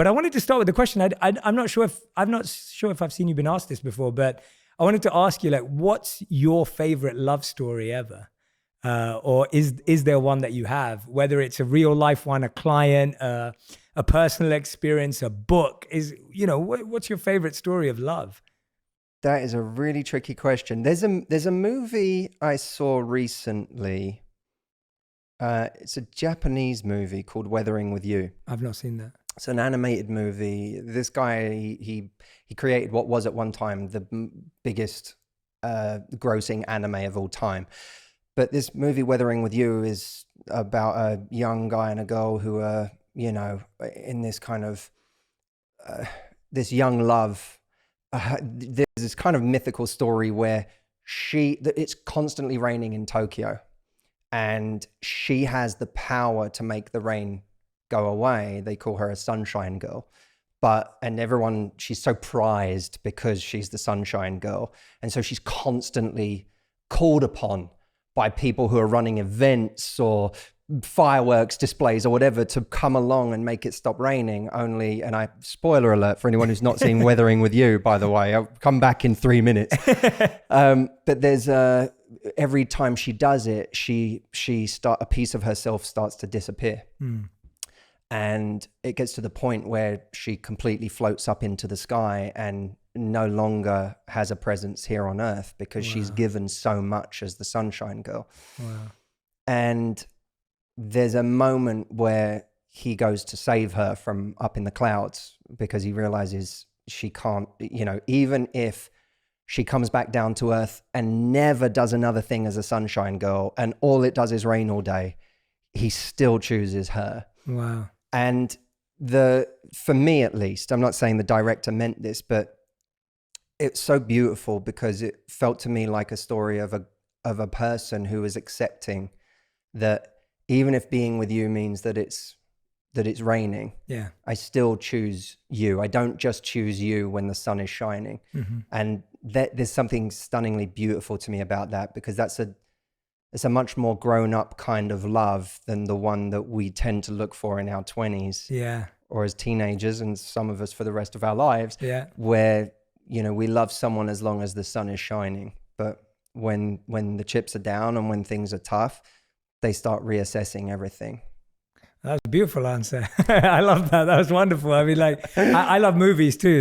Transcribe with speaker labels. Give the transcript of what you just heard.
Speaker 1: But I wanted to start with the question. I'm not sure if I've seen you been asked this before, but I wanted to ask you, like, what's your favorite love story ever? Or is there one that you have, whether it's a real life one, a client, a personal experience, a book? What's your favorite story of love?
Speaker 2: That is a really tricky question. There's a movie I saw recently. It's a Japanese movie called Weathering with You.
Speaker 1: I've not seen that.
Speaker 2: It's an animated movie. This guy, he created what was at one time the biggest grossing anime of all time. But this movie, Weathering with You, is about a young guy and a girl who are, in this kind of, this young love. There's this kind of mythical story where it's constantly raining in Tokyo, and she has the power to make the rain go away. They call her a sunshine girl, she's so prized because she's the sunshine girl. And so she's constantly called upon by people who are running events or fireworks displays or whatever to come along and make it stop raining. Spoiler alert for anyone who's not seen Weathering with You, by the way, I'll come back in 3 minutes. But there's every time she does it, a piece of herself starts to disappear. And it gets to the point where she completely floats up into the sky and no longer has a presence here on earth because she's given so much as the sunshine girl.
Speaker 1: Wow.
Speaker 2: And there's a moment where he goes to save her from up in the clouds because he realizes she can't, even if she comes back down to earth and never does another thing as a sunshine girl and all it does is rain all day, he still chooses her.
Speaker 1: Wow.
Speaker 2: And for me at least, I'm not saying the director meant this, but it's so beautiful because it felt to me like a story of a person who is accepting that even if being with you means that it's raining, I still choose you. I don't just choose you when the sun is shining. Mm-hmm. And there's something stunningly beautiful to me about that, because it's a much more grown up kind of love than the one that we tend to look for in our 20s.
Speaker 1: Yeah.
Speaker 2: Or as teenagers, and some of us for the rest of our lives.
Speaker 1: Yeah.
Speaker 2: Where, we love someone as long as the sun is shining. But when the chips are down and when things are tough, they start reassessing everything.
Speaker 1: That was a beautiful answer. I love that. That was wonderful. I mean, I love movies too.